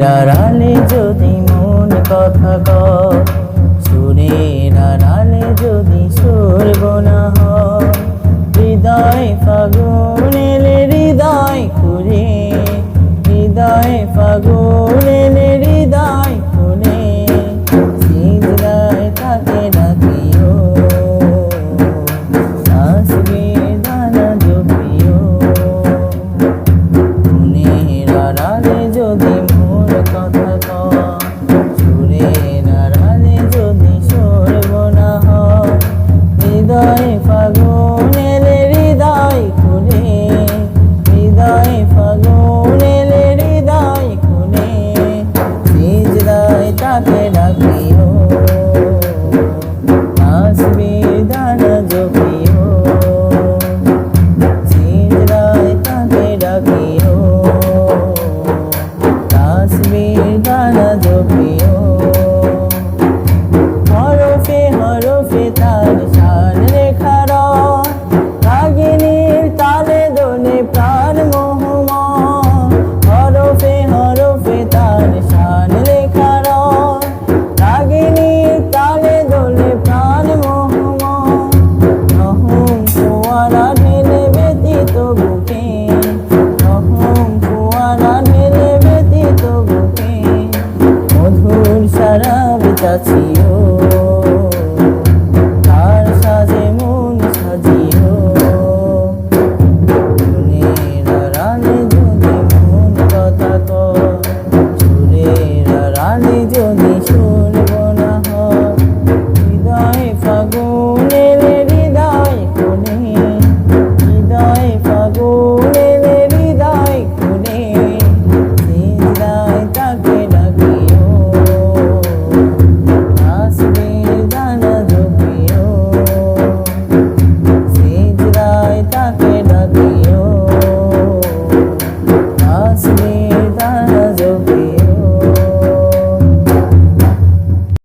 আড়ালে যদি মন কথা কয়, সুরের আড়ালে যদি সুর গোনা হয়, হৃদয় ফাগুন এলে হৃদয় খুলে, হৃদয় ফাগুন এলে হৃদয় খুলে, সিজদায় তাকে ডাকিও, তাসবির দানা জপিও। মনের আড়ালে যদি মোর কথা কয়, সুরের আড়ালে যদি সুর গোনা হয়, হৃদয় ফাগুন এলে হৃদয় খুলে, হৃদয় ফাগুন এলে হৃদয় খুলে, সিজদায় তাকে ডাকিও, তাসবির দানা জপিও, সিজদায় তাকে ডাকিও, তাসবির দানা জপিও। হরফে হরফে তার শান লেখা রয়, রাগিনীর তালে দোলে প্রাণ মোহময়। হরফে হরফে তার শান লেখা রয়, রাগিনীর তালে দোলে প্রাণ মোহময়। নহম ফোয়ারা ঢেলে ব্যতীত বুকে, নহম ফোয়ারা ঢেলে ব্যতীত বুকে, মধুর সারা বিতাছিও,